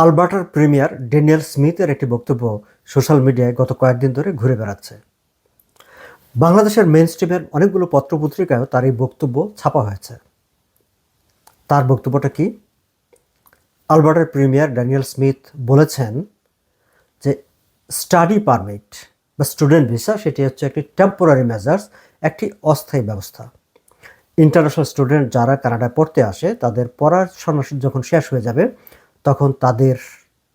আলবার্টার premier Daniel স্মিথের একটি বক্তব্য social মিডিয়ায় গত কয়েকদিন ধরে ঘুরে বেড়াচ্ছে। বাংলাদেশের মেইন স্ট্রিমের অনেকগুলো পত্রপত্রিকায়ও তার এই বক্তব্য ছাপা হয়েছে। তার বক্তব্যটা কি? আলবার্টার প্রিমিয়ার ড্যানিয়েল স্মিথ বলেছেন যে স্টাডি পারমিট বা স্টুডেন্ট ভিসা সেটি হচ্ছে একটি টেম্পোরারি মেজার্স, একটি অস্থায়ী ব্যবস্থা। ইন্টারন্যাশনাল স্টুডেন্ট যারা কানাডায় পড়তে আসে তাদের পড়াশোনা যখন শেষ হয়ে যাবে তখন তাদের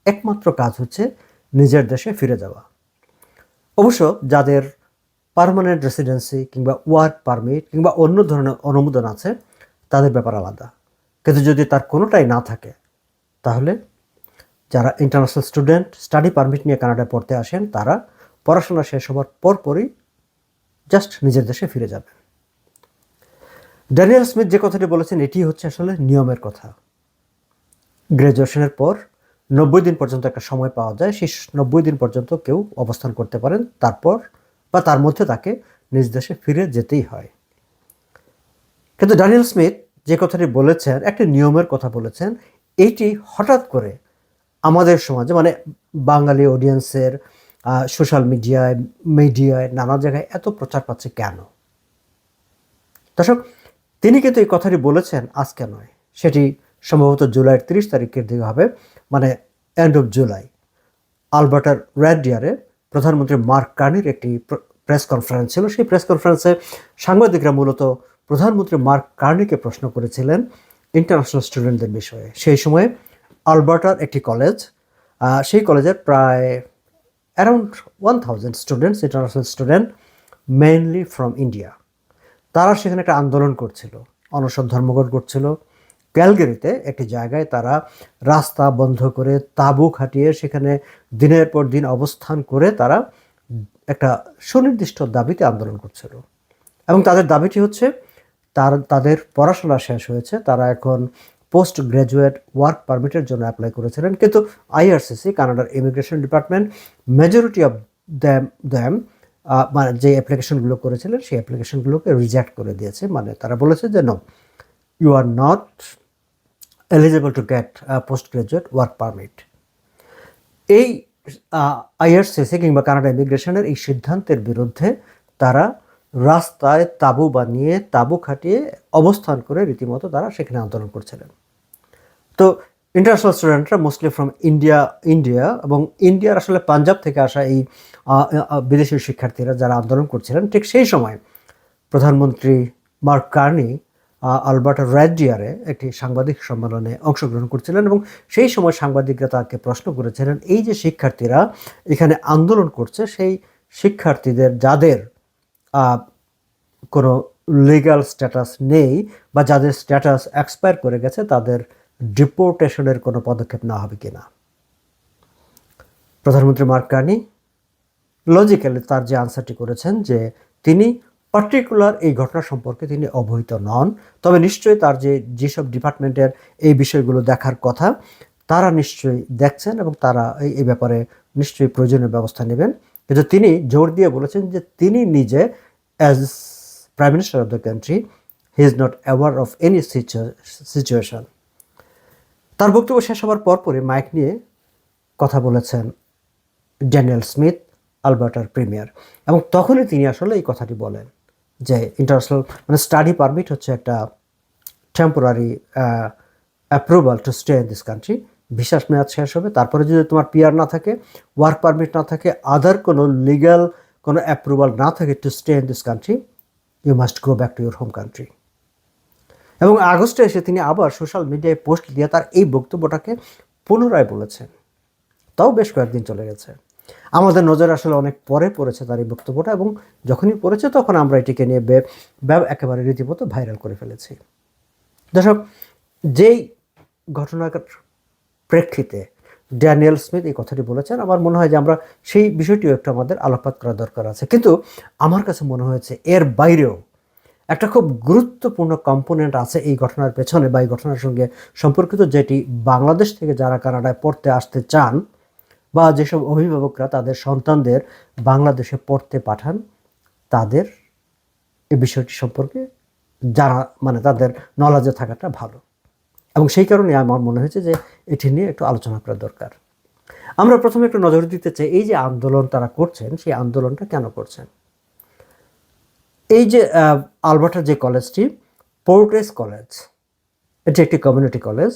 একমাত্র কাজ হচ্ছে নিজের দেশে ফিরে যাওয়া। অবশ্য যাদের পার্মানেন্ট রেসিডেন্সি কিংবা ওয়ার্ক পারমিট কিংবা অন্য ধরনের অনুমোদন আছে তাদের ব্যাপার আলাদা। কিন্তু যদি তার কোনোটাই না থাকে তাহলে যারা ইন্টারন্যাশনাল স্টুডেন্ট স্টাডি পারমিট নিয়ে কানাডায় পড়তে আসেন তারা পড়াশোনা শেষ হওয়ার পরপরই জাস্ট নিজের দেশে ফিরে যাবে। ড্যানিয়েল স্মিথ যে কথাটি বলেছেন এটি হচ্ছে আসলে নিয়মের কথা। গ্র্যাজুয়েশনের পর 90 দিন পর্যন্ত একটা সময় পাওয়া যায়, সেই 90 দিন পর্যন্ত কেউ অবস্থান করতে পারেন, তারপর বা তার মধ্যে তাকে নিজ দেশে ফিরে যেতেই হয়। কিন্তু ড্যানিয়েল স্মিথ যে কথাটি বলেছেন একটি নিয়মের কথা বলেছেন, এইটি হঠাৎ করে আমাদের সমাজে মানে বাঙালি অডিয়েন্সের সোশ্যাল মিডিয়ায় নানা জায়গায় এত প্রচার পাচ্ছে কেন? দর্শক, তিনি কিন্তু এই কথাটি বলেছেন আজকে নয়, সেটি সম্ভবত জুলাইয়ের 30 তারিখের দিকে হবে, মানে এন্ড অফ জুলাই। আলবার্টার রেড ডিয়ারে প্রধানমন্ত্রী মার্ক কার্নির একটি প্রেস কনফারেন্স ছিল। সেই প্রেস কনফারেন্সে সাংবাদিকরা মূলত প্রধানমন্ত্রী মার্ক কার্নিকে প্রশ্ন করেছিলেন ইন্টারন্যাশনাল স্টুডেন্টদের বিষয়ে। সেই সময়ে আলবার্টার একটি কলেজ, সেই কলেজের প্রায় around 1000 students, international student, mainly from India. তারা সেখানে একটা আন্দোলন করছিল, অনশন ধর্মঘট করছিল। ক্যালগারিতে একটি জায়গায় তারা রাস্তা বন্ধ করে তাঁবু খাটিয়ে সেখানে দিনের পর দিন অবস্থান করে তারা একটা সুনির্দিষ্ট দাবিতে আন্দোলন করছিল। এবং তাদের দাবিটি হচ্ছে তাদের পড়াশোনা শেষ হয়েছে, তারা এখন পোস্ট গ্র্যাজুয়েট ওয়ার্ক পারমিটের জন্য অ্যাপ্লাই করেছিলেন, কিন্তু আইআরসিসি কানাডার immigration department majority of them মানে যে অ্যাপ্লিকেশনগুলো করেছিলেন সেই অ্যাপ্লিকেশনগুলোকে রিজেক্ট করে দিয়েছে। মানে তারা বলেছে যে no, you are not eligible to get post graduate work permit. এই আইআরসিসি কিংবা কানাডা ইমিগ্রেশনের এই সিদ্ধান্তের বিরুদ্ধে তারা রাস্তায় তাঁবু বানিয়ে তাঁবু খাটিয়ে অবস্থান করে রীতিমতো তারা সেখানে আন্দোলন করছিলেন। তো ইন্টারন্যাশনাল স্টুডেন্টরা মোস্টলি ফ্রম ইন্ডিয়া এবং ইন্ডিয়ার আসলে পাঞ্জাব থেকে আসা এই বিদেশি শিক্ষার্থীরা যারা আন্দোলন করছিলেন, ঠিক সেই সময় প্রধানমন্ত্রী মার্ক কার্নি আলবার্টা রেড ডিয়ারে একটি সাংবাদিক সম্মেলনে অংশগ্রহণ করছিলেন এবং সেই সময় সাংবাদিকরা তাকে প্রশ্ন করেছিলেন এই যে শিক্ষার্থীরা এখানে আন্দোলন করছে সেই শিক্ষার্থীদের যাদের কোনো লিগ্যাল স্ট্যাটাস নেই বা যাদের স্ট্যাটাস এক্সপায়ার করে গেছে তাদের ডিপোর্টেশনের কোনো পদক্ষেপ নেওয়া হবে কিনা। প্রধানমন্ত্রী মার্ক কার্নি লজিক্যালি তার যে আনসারটি করেছেন যে তিনি পার্টিকুলার এই ঘটনা সম্পর্কে তিনি অবহিত নন, তবে নিশ্চয়ই তার যেসব ডিপার্টমেন্টের এই বিষয়গুলো দেখার কথা তারা নিশ্চয়ই দেখছেন এবং তারা এই ব্যাপারে নিশ্চয়ই প্রয়োজনীয় ব্যবস্থা নেবেন। কিন্তু তিনি জোর দিয়ে বলেছেন যে তিনি নিজে as prime minister of the country he is not aware of any situation. তার বক্তব্য শেষ হওয়ার পরপরই মাইক নিয়ে কথা বলেছেন ড্যানিয়েল স্মিথ, আলবার্টার প্রিমিয়ার, এবং তখনই তিনি আসলে এই কথাটি বলেন যে ইন্টারন্যাশনাল মানে স্টাডি পারমিট হচ্ছে একটা temporary approval two stay in this country. ভিসার মেয়াদ শেষ হবে, তারপরে যদি তোমার পিআর না থাকে, ওয়ার্ক পারমিট না থাকে, আদার কোনো লিগ্যাল কোনো অ্যাপ্রুভাল না থাকে to stay in this country, you must go back to your home country. এবং আগস্টে এসে তিনি আবার সোশ্যাল মিডিয়ায় পোস্ট দিয়ে তার এই বক্তব্যটাকে পুনরায় বলেছেন। তাও বেশ কয়েকদিন চলে গেছে, আমাদের নজরে আসলে অনেক পরে পড়েছে তার এই বক্তব্যটা, এবং যখনই পড়েছে তখন আমরা এটিকে নিয়ে একেবারে রীতিমতো ভাইরাল করে ফেলেছি। দর্শক, যেই ঘটনার প্রেক্ষিতে ড্যানিয়েল স্মিথ এই কথাটি বলেছেন, আমার মনে হয় যে আমরা সেই বিষয়টিও একটু আমাদের আলোকপাত করা দরকার আছে। কিন্তু আমার কাছে মনে হয়েছে এর বাইরেও একটা খুব গুরুত্বপূর্ণ কম্পোনেন্ট আছে এই ঘটনার পেছনে বা এই ঘটনার সঙ্গে সম্পর্কিত, যেটি বাংলাদেশ থেকে যারা কানাডায় পড়তে আসতে চান বা যেসব অভিভাবকরা তাদের সন্তানদের বাংলাদেশে পড়তে পাঠান তাদের এই বিষয়টি সম্পর্কে জানা মানে তাদের নলেজে থাকাটা ভালো। এবং সেই কারণে আমার মনে হয়েছে যে এটি নিয়ে একটু আলোচনা করা দরকার। আমরা প্রথমে একটু নজর দিতে চাই এই যে আন্দোলন তারা করছেন, সেই আন্দোলনটা কেন করছেন। এই যে আলবার্টার যে কলেজটি, পোর্টেস কলেজ, এটি একটি কমিউনিটি কলেজ।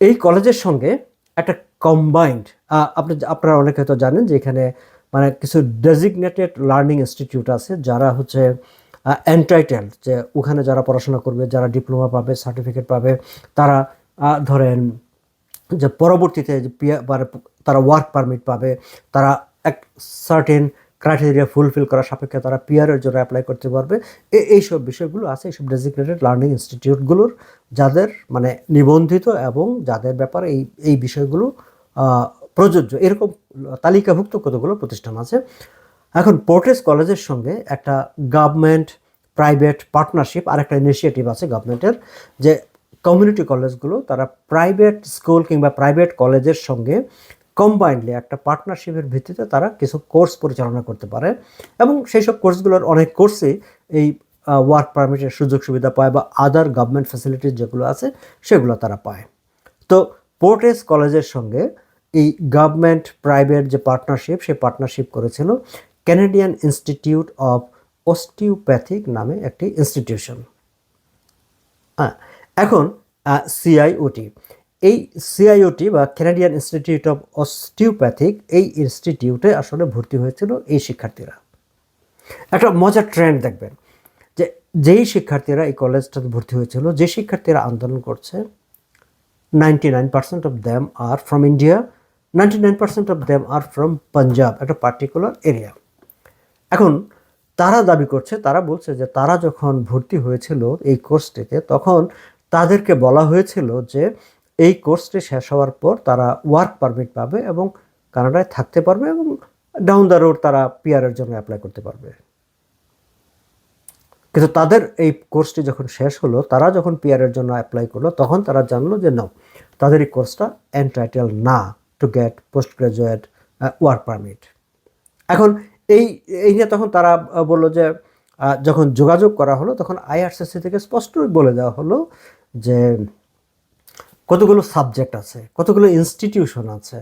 এই কলেজের সঙ্গে একটা কম্বাইন্ড, আপনারা অনেকে হয়তো জানেন যে এখানে মানে কিছু ডেজিগনেটেড লার্নিং ইনস্টিটিউট আছে যারা হচ্ছে এন্টাইটেলড, যে ওখানে যারা পড়াশোনা করবে, যারা ডিপ্লোমা পাবে, সার্টিফিকেট পাবে, তারা ধরেন যে পরবর্তীতে যে মানে তারা ওয়ার্ক পারমিট পাবে, তারা এক সার্টেন ক্রাইটেরিয়া ফুলফিল করার সাপেক্ষে তারা পিআরের জন্য অ্যাপ্লাই করতে পারবে। এইসব বিষয়গুলো আছে এইসব ডেজিগনেটেড লার্নিং ইনস্টিটিউটগুলোর, যাদের মানে নিবন্ধিত এবং যাদের ব্যাপারে এই বিষয়গুলো প্রযোজ্য, এরকম তালিকাভুক্ত কতগুলো প্রতিষ্ঠান আছে। এখন পোর্টেস কলেজের সঙ্গে একটা গভর্নমেন্ট প্রাইভেট পার্টনারশিপ আর একটা ইনিশিয়েটিভ আছে গভর্নমেন্টের, যে কমিউনিটি কলেজগুলো তারা প্রাইভেট স্কুল কিংবা প্রাইভেট কলেজের সঙ্গে কম্বাইন্ডলি একটা পার্টনারশিপের ভিত্তিতে তারা কিছু কোর্স পরিচালনা করতে পারে, এবং সেই সব কোর্সগুলোর অনেক কোর্সই এই ওয়ার্ক পারমিটের সুযোগ সুবিধা পায় বা আদার গভর্নমেন্ট ফ্যাসিলিটিস যেগুলো আছে সেগুলো তারা পায়। তো পোর্টেস কলেজের সঙ্গে এই গভর্নমেন্ট প্রাইভেট যে পার্টনারশিপ, সেই পার্টনারশিপ করেছিল ক্যানাডিয়ান ইনস্টিটিউট অফ অস্টিওপ্যাথিক নামে একটি ইনস্টিটিউশন। এখন সিআইওটি, এই সিআইওটি বা ক্যানাডিয়ান ইনস্টিটিউট অফ অস্টিওপ্যাথিক, এই ইনস্টিটিউটে আসলে ভর্তি হয়েছিল এই শিক্ষার্থীরা। একটা মজার ট্রেন্ড দেখবেন যে যেই শিক্ষার্থীরা এই কলেজটাতে ভর্তি হয়েছিল, যে শিক্ষার্থীরা আন্দোলন করছে, 99% of them are from India, 99% of them are from Punjab, একটা পার্টিকুলার এরিয়া। এখন তারা দাবি করছে, তারা বলছে যে তারা যখন ভর্তি হয়েছিল এই কোর্সটিতে, তখন তাদেরকে বলা হয়েছিল যে এই কোর্সটি শেষ হওয়ার পর তারা ওয়ার্ক পারমিট পাবে এবং কানাডায় থাকতে পারবে এবং ডাউন দ্য রোড তারা পিআরের জন্য অ্যাপ্লাই করতে পারবে। কিন্তু তাদের এই কোর্সটি যখন শেষ হলো, তারা যখন পিআরের জন্য অ্যাপ্লাই করলো, তখন তারা জানলো যে না, তাদের এই কোর্সটা এন্টাইটেল না two get post graduate work permit. এখন এই নিয়ে তখন তারা বললো যে যখন যোগাযোগ করা হলো, তখন আইআরসিসি থেকে স্পষ্টই বলে দেওয়া হলো যে কতগুলো সাবজেক্ট আছে, কতগুলো ইনস্টিটিউশন আছে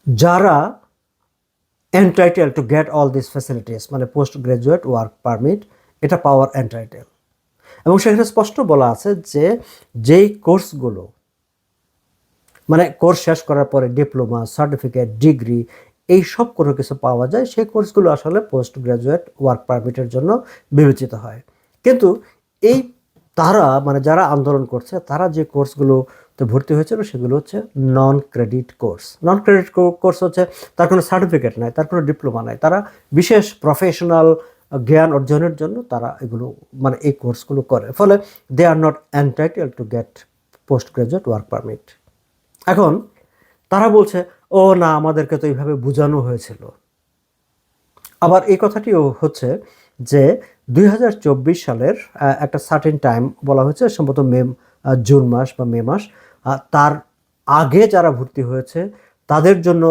যারা entitle to get all this facilities, মানে পোস্ট গ্রাজুয়েট ওয়ার্ক পারমিট, এটা পাওয়ার এন্টাইটেল। এবং সেখানে স্পষ্ট বলা আছে যে যেই কোর্সগুলো মানে কোর্স শেষ করার পরে ডিপ্লোমা, সার্টিফিকেট, ডিগ্রি, এই সব কোনো কিছু পাওয়া যায়, সেই কোর্সগুলো আসলে পোস্ট গ্রাজুয়েট ওয়ার্ক পারমিটের জন্য বিবেচিত হয়। কিন্তু এই তারা মানে যারা আন্দোলন করছে, তারা যে কোর্সগুলোতে ভর্তি হয়েছিল সেগুলো হচ্ছে non credit course. Non credit course হচ্ছে তার কোনো সার্টিফিকেট নাই, তার কোনো ডিপ্লোমা নাই, তারা বিশেষ প্রফেশনাল জ্ঞান অর্জনের জন্য তারা এগুলো মানে এই কোর্সগুলো করে, ফলে they are not entitle to get post graduate work permit. এখন তারা বলছে, ও না, আমাদেরকে তো এইভাবে বোঝানো হয়েছিল। আবার এই কথাটিও হচ্ছে যে 2024 সালের একটা সার্টেন টাইম বলা হয়েছে, সম্ভবত জুন মাস বা মে মাস, তার আগে যারা ভর্তি হয়েছে তাদের জন্য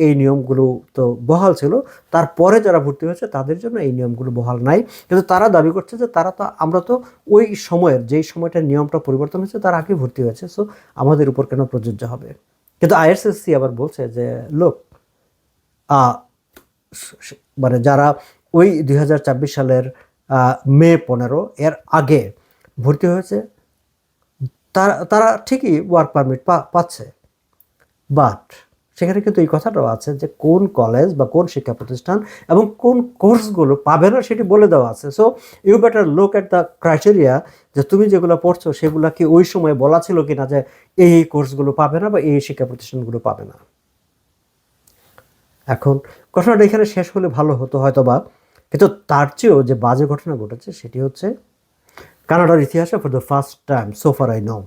এই নিয়মগুলো তো বহাল ছিল, তারপরে যারা ভর্তি হয়েছে তাদের জন্য এই নিয়মগুলো বহাল নাই। কিন্তু তারা দাবি করছে যে আমরা তো ওই সময়ের, যেই সময়টার নিয়মটা পরিবর্তন হয়েছে তার আগে ভর্তি হয়েছে, সো আমাদের উপর কেন প্রযোজ্য হবে। কিন্তু আইআরসিসি আবার বলছে যে লোক মানে যারা ওই 2024 সালের মে 15 এর আগে ভর্তি হয়েছে তারা ঠিকই ওয়ার্ক পারমিট পাচ্ছে, বাট সেখানে কিন্তু এই কথাটাও আছে যে কোন কলেজ বা কোন শিক্ষা প্রতিষ্ঠান এবং কোন কোর্সগুলো পাবে না সেটি বলে দেওয়া আছে। So you better look at the criteria, যে তুমি যেগুলো পড়ছো সেগুলো কি ওই সময় বলা ছিল কিনা যে এই কোর্সগুলো পাবে না বা এই শিক্ষা প্রতিষ্ঠানগুলো পাবে না। এখন ঘটনাটা এখানে শেষ হলে ভালো হতো হয়তো বা, কিন্তু তার চেয়েও যে বাজে ঘটনা ঘটেছে সেটি হচ্ছে কানাডার ইতিহাসে for the first time so far I know,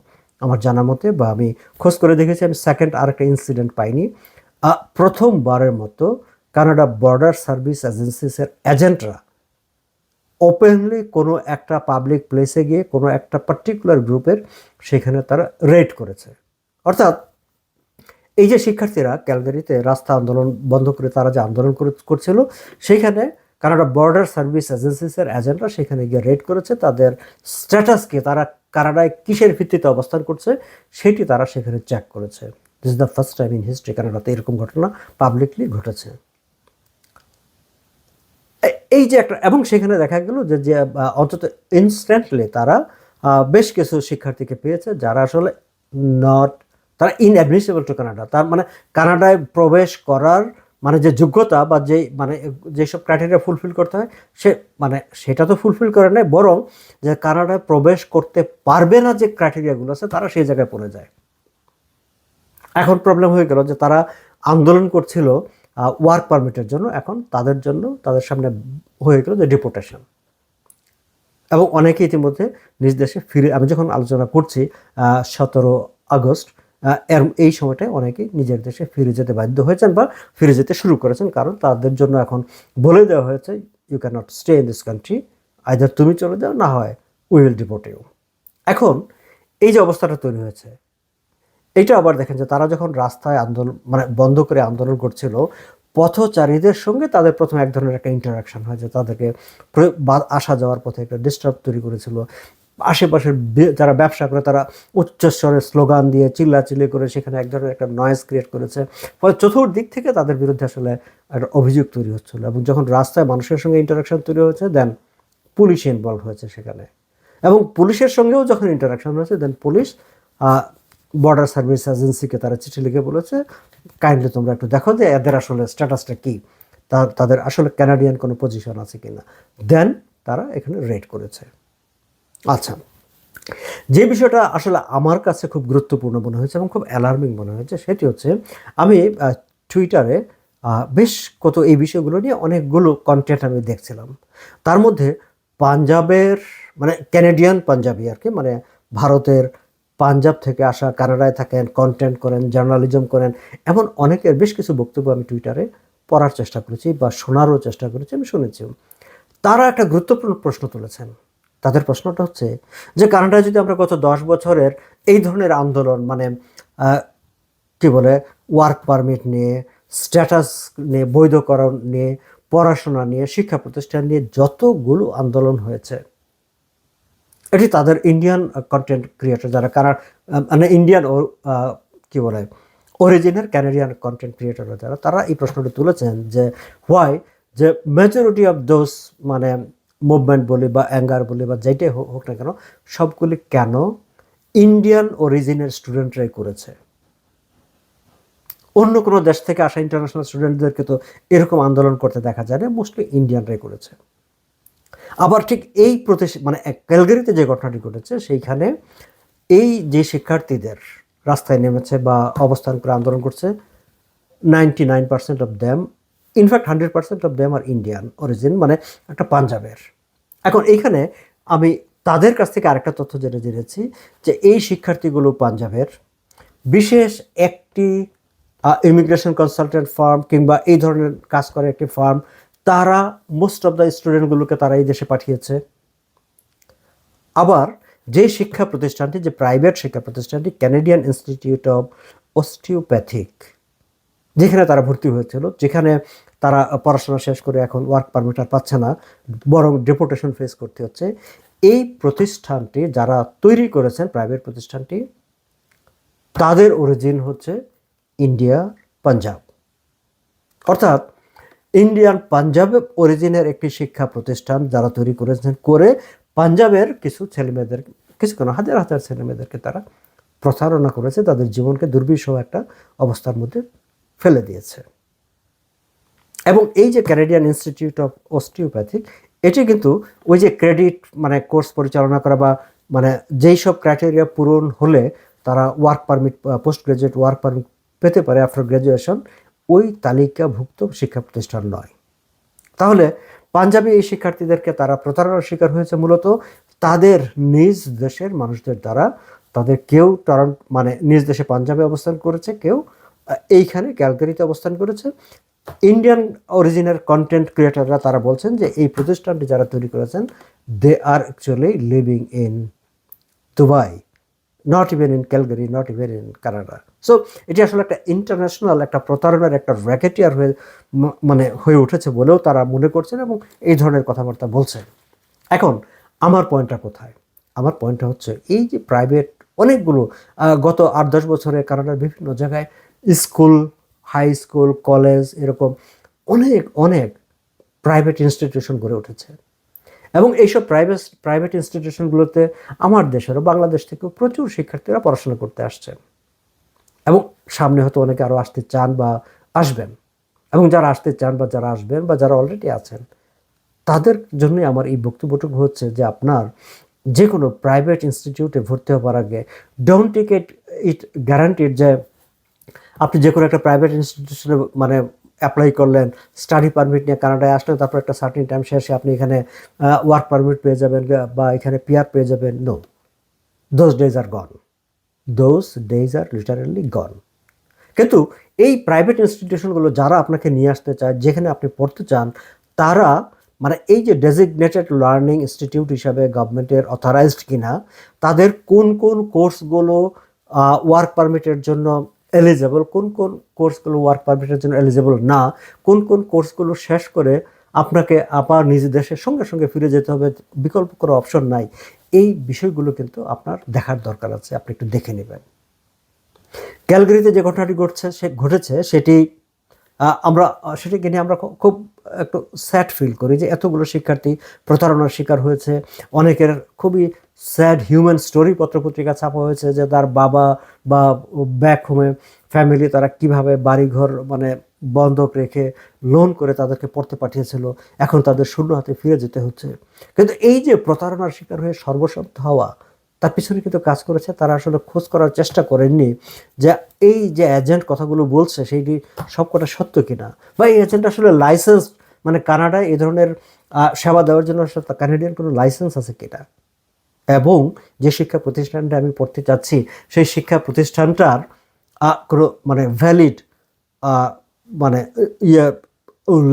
আমার জানা মতে বা আমি খোঁজ করে দেখেছি, আমি সেকেন্ড আরেকটা ইনসিডেন্ট পাইনি, প্রথমবারের মতো কানাডা বর্ডার সার্ভিস এজেন্সিসের এজেন্টরা ওপেনলি কোনো একটা পাবলিক প্লেসে গিয়ে কোনো একটা পার্টিকুলার গ্রুপের সেখানে তারা রেড করেছে। অর্থাৎ এই যে শিক্ষার্থীরা ক্যালগারিতে রাস্তা আন্দোলন বন্ধ করে তারা যে আন্দোলন করছিল, সেইখানে কানাডা বর্ডার সার্ভিস এজেন্সিসের এজেন্টরা সেখানে গিয়ে রেড করেছে, তাদের স্ট্যাটাসকে তারা কানাডায় কিসের ভিত্তিতে অবস্থান করছে সেটি তারা সেখানে চেক করেছে। This is the first time in history কানাডাতে এরকম ঘটনা পাবলিকলি ঘটেছে। এই যে একটা, এবং সেখানে দেখা গেল যে অন্তত ইনস্ট্যান্টলি তারা বেশ কিছু শিক্ষার্থীকে পেয়েছে যারা আসলে নট, তারা ইনঅ্যাডমিসেবল টু কানাডা। তার মানে কানাডায় প্রবেশ করার মানে যে যোগ্যতা বা যে মানে যেসব ক্রাইটেরিয়া ফুলফিল করতে হয় সেটা তো ফুলফিল করে নেয়, বরং যে কানাডায় প্রবেশ করতে পারবে না যে ক্রাইটেরিয়াগুলো আছে তারা সেই জায়গায় পড়ে যায়। এখন প্রবলেম হয়ে গেল যে তারা আন্দোলন করছিল ওয়ার্ক পারমিটের জন্য, এখন তাদের সামনে হয়ে গেল যে ডিপোর্টেশন, এবং অনেকে ইতিমধ্যে নিজ দেশে ফিরে, আমি যখন আলোচনা করছি 17 আগস্ট এই সময়টায় অনেকেই নিজের দেশে ফিরে যেতে বাধ্য হয়েছেন বা ফিরে যেতে শুরু করেছেন, কারণ তাদের জন্য এখন বলে দেওয়া হয়েছে you can not stay in this country, either তুমি চলে যাও না হয় উই উইল ডিপোর্ট ইউ। এখন এই যে অবস্থাটা তৈরি হয়েছে, এইটা আবার দেখেন যে তারা যখন রাস্তায় আন্দোলন মানে বন্ধ করে আন্দোলন করছিল, পথচারীদের সঙ্গে তাদের প্রথমে এক ধরনের একটা ইন্টারাকশন হয় যে তাদেরকে আসা যাওয়ার পথে একটা ডিস্টার্ব তৈরি করেছিল। আশেপাশের যারা ব্যবসা করে তারা উচ্চস্বরে স্লোগান দিয়ে চিল্লাচিল্লি করে সেখানে এক ধরনের একটা নয়েজ ক্রিয়েট করেছে, ফলে চতুর্দিক থেকে তাদের বিরুদ্ধে আসলে একটা অভিযোগ তৈরি হচ্ছিল। এবং যখন রাস্তায় মানুষের সঙ্গে ইন্টারাকশন তৈরি হয়েছে, দেন পুলিশ ইনভলভ হয়েছে সেখানে, এবং পুলিশের সঙ্গেও যখন ইন্টারাকশন হয়েছে দেন পুলিশ বর্ডার সার্ভিস এজেন্সিকে তারা চিঠি লিখে বলেছে কাইন্ডলি তোমরা একটু দেখো যে এদের আসলে স্ট্যাটাসটা কী, তাদের আসলে ক্যানাডিয়ান কোনো পজিশন আছে কিনা। দেন তারা এখানে রেড করেছে। আচ্ছা, যে বিষয়টা আসলে আমার কাছে খুব গুরুত্বপূর্ণ মনে হয়েছে এবং খুব অ্যালার্মিং মনে হয়েছে সেটি হচ্ছে, আমি টুইটারে বেশ কত এই বিষয়গুলো নিয়ে অনেকগুলো কন্টেন্ট আমি দেখছিলাম। তার মধ্যে পাঞ্জাবের মানে ক্যানাডিয়ান পাঞ্জাবি আর কি, মানে ভারতের পাঞ্জাব থেকে আসা, কানাডায় থাকেন, কন্টেন্ট করেন, জার্নালিজম করেন, এমন অনেকের বেশ কিছু বক্তব্য আমি টুইটারে পড়ার চেষ্টা করেছি বা শোনারও চেষ্টা করেছি, আমি শুনেছি। তারা একটা গুরুত্বপূর্ণ প্রশ্ন তুলেছেন। তাদের প্রশ্নটা হচ্ছে যে কানাডায় যদি আমরা গত 10 বছরের এই ধরনের আন্দোলন মানে কি বলে ওয়ার্ক পারমিট নিয়ে, স্ট্যাটাস নিয়ে, বৈধকরণ নিয়ে, পড়াশোনা নিয়ে, শিক্ষা প্রতিষ্ঠান নিয়ে যতগুলো আন্দোলন হয়েছে, এটি তাদের ইন্ডিয়ান কন্টেন্ট ক্রিয়েটর যারা মানে ইন্ডিয়ান ও কি বলে অরিজিনাল ক্যানাডিয়ান কন্টেন্ট ক্রিয়েটররা যারা, তারা এই প্রশ্নটি তুলেছেন যে হোয়াই যে মেজরিটি অফ দোজ মানে মুভমেন্ট বলি বা অ্যাঙ্গার বলি বা যেটাই হোক না কেন, সবগুলি কেন ইন্ডিয়ান অরিজিনের স্টুডেন্টরাই করেছে। অন্য কোনো দেশ থেকে আসা ইন্টারন্যাশনাল স্টুডেন্টদেরকে তো এরকম আন্দোলন করতে দেখা যায় না, মোস্টলি ইন্ডিয়ানরাই করেছে। আবার ঠিক এই মানে ক্যালগারিতে যে ঘটনাটি ঘটেছে সেইখানে এই যে শিক্ষার্থীদের রাস্তায় নেমেছে বা অবস্থান করে আন্দোলন করছে, 99% of them, in fact 100% of them are Indian origin, মানে একটা পাঞ্জাবের। এখন এইখানে আমি তাদের কাছ থেকে আরেকটা তথ্য জেনেছি যে এই শিক্ষার্থীগুলো পাঞ্জাবের বিশেষ একটি ইমিগ্রেশন কনসালটেন্ট ফার্ম কিংবা এই ধরনের কাজ করে একটি ফার্ম, তারা মোস্ট অফ দ্য স্টুডেন্টগুলোকে তারা এই দেশে পাঠিয়েছে। আবার যে শিক্ষা প্রতিষ্ঠানটি, যে প্রাইভেট শিক্ষা প্রতিষ্ঠানটি ক্যানাডিয়ান ইনস্টিটিউট অফ অস্টিওপ্যাথিক, যেখানে তারা ভর্তি হয়েছিল, যেখানে তারা পড়াশোনা শেষ করে এখন ওয়ার্ক পারমিট আর পাচ্ছে না, বরং ডিপোর্টেশন ফেস করতে হচ্ছে, এই প্রতিষ্ঠানটি যারা তৈরি করেছেন প্রাইভেট প্রতিষ্ঠানটি, তাদের অরিজিন হচ্ছে ইন্ডিয়া, পাঞ্জাব। অর্থাৎ ইন্ডিয়ান পাঞ্জাব অরিজিনের একটি শিক্ষা প্রতিষ্ঠান যারা তৈরি করেছেন, করে পাঞ্জাবের কিছু ছেলেমেয়েদের, কিছু কেন হাজার হাজার ছেলেমেয়েদেরকে তারা প্রতারণা করেছে, তাদের জীবনকে দুর্বিষহ একটা অবস্থার মধ্যে ফেলে দিয়েছে। এবং এই যে ক্যানাডিয়ান ইনস্টিটিউট অফ অস্টিওপ্যাথিক, এটি কিন্তু ওই যে ক্রেডিট মানে কোর্স পরিচালনা করা বা মানে যেই সব ক্রাইটেরিয়া পূরণ হলে তারা work permit, post graduate work permit পেতে পারে আফটার গ্র্যাজুয়েশন, ওই তালিকাভুক্ত শিক্ষা প্রতিষ্ঠান নয়। তাহলে পাঞ্জাবি এই শিক্ষার্থীদেরকে তারা প্রতারণার শিকার হয়েছে মূলত তাদের নিজ দেশের মানুষদের দ্বারা। তাদের কেউ তারা মানে নিজ দেশে পাঞ্জাবে অবস্থান করেছে, কেউ এইখানে ক্যালগারিতে অবস্থান করেছে। ইন্ডিয়ান অরিজিনের কন্টেন্ট ক্রিয়েটররা তারা বলছেন যে এই প্রতিষ্ঠানটি যারা তৈরি করেছেন, they are actually living in Dubai, not even in Calgary, not even in Canada. So এটি আসলে একটা ইন্টারন্যাশনাল একটা প্রতারণার একটা র্যাকেটিয়ার মানে হয়ে উঠেছে বলেও তারা মনে করছেন এবং এই ধরনের কথাবার্তা বলছেন। এখন আমার পয়েন্টটা কোথায়? আমার পয়েন্টটা হচ্ছে এই যে প্রাইভেট অনেকগুলো গত 8-10 বছরে কানাডার বিভিন্ন জায়গায় স্কুল, হাই স্কুল, কলেজ এরকম অনেক অনেক প্রাইভেট ইনস্টিটিউশন গড়ে উঠেছে। এবং এইসব প্রাইভেট ইনস্টিটিউশনগুলোতে আমার দেশেরও বাংলাদেশ থেকেও প্রচুর শিক্ষার্থীরা পড়াশোনা করতে আসছেন এবং সামনে হয়তো অনেকে আরও আসতে চান বা আসবেন। এবং যারা আসতে চান বা যারা আসবেন বা যারা অলরেডি আছেন তাদের জন্যই আমার এই বক্তব্যটুকু হচ্ছে যে আপনার যে কোনো প্রাইভেট ইনস্টিটিউটে ভর্তি হওয়ার আগে ডোন্ট টেক ইট গ্যারান্টিড যে আপনি যে কোনো একটা প্রাইভেট ইনস্টিটিউশনে মানে অ্যাপ্লাই করলেন, স্টাডি পারমিট নিয়ে কানাডায় আসলেন, তারপর একটা সার্টেন টাইম শেষে আপনি এখানে ওয়ার্ক পারমিট পেয়ে যাবেন বা এখানে পিআর পেয়ে যাবেন। No, those days are gone, those days are literally gone. কিন্তু এই প্রাইভেট ইনস্টিটিউশনগুলো যারা আপনাকে নিয়ে আসতে চায়, যেখানে আপনি পড়তে চান, তারা মানে এই যে ডেজিগনেটেড লার্নিং ইনস্টিটিউট হিসাবে গভর্নমেন্টের অথরাইজড কিনা, তাদের কোন কোন কোর্সগুলো ওয়ার্ক পারমিটের জন্য এলিজেবল, কোন কোন কোর্সগুলো ওয়ার্ক পারমিটের জন্য এলিজেবল না, কোন কোন কোর্সগুলো শেষ করে আপনাকে আবার নিজ দেশের সঙ্গে সঙ্গে ফিরে যেতে হবে, বিকল্প কোনো অপশন নাই, এই বিষয়গুলো কিন্তু আপনার দেখার দরকার আছে। আপনি একটু দেখে নেবেন। ক্যালগারিতে যে ঘটনাটি ঘটেছে সেটি আমরা সেটাকে নিয়ে আমরা খুব একটু স্যাড ফিল করি যে এতগুলো শিক্ষার্থী প্রতারণার শিকার হয়েছে। অনেকের খুবই স্যাড হিউম্যান স্টোরি পত্রপত্রিকা ছাপা হয়েছে যে তার বাবা বা ব্যাক হোমে ফ্যামিলি তারা কিভাবে বাড়িঘর মানে বন্ধক রেখে লোন করে তাদেরকে পড়তে পাঠিয়েছিল, এখন তাদের শূন্য হাতে ফিরে যেতে হচ্ছে। কিন্তু এই যে প্রতারণার শিকার হয়ে সর্বশান্ত হওয়া, তার পিছনে কিন্তু কাজ করেছে, তারা আসলে খোঁজ করার চেষ্টা করেননি যে এই যে এজেন্ট কথাগুলো বলছে সেইটি সবকটা সত্য কিনা, বা এই এজেন্ট আসলে লাইসেন্স মানে কানাডায় এই ধরনের সেবা দেওয়ার জন্য কানাডিয়ান কোনো লাইসেন্স আছে কিনা, এবং যে শিক্ষা প্রতিষ্ঠানটা আমি পড়তে চাচ্ছি সেই শিক্ষা প্রতিষ্ঠানটার কোনো মানে ভ্যালিড মানে ইয়ে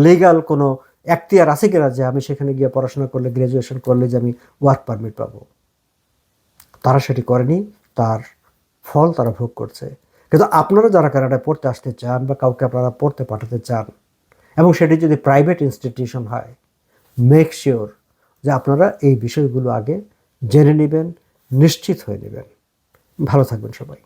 লিগাল কোনো এখতিয়ার আছে কিনা যে আমি সেখানে গিয়ে পড়াশোনা করলে, গ্র্যাজুয়েশন করলে যে আমি ওয়ার্ক পারমিট পাবো। তারা সেটি করেনি, তার ফল তারা ভোগ করছে। কিন্তু আপনারা যারা কানাডায় পড়তে আসতে চান বা কাউকে আপনারা পড়তে পাঠাতে চান, এবং সেটি যদি প্রাইভেট ইনস্টিটিউশন হয়, মেক শিওর যে আপনারা এই বিষয়গুলো আগে জেনে নেবেন, নিশ্চিত হয়ে নেবেন। ভালো থাকবেন সবাই।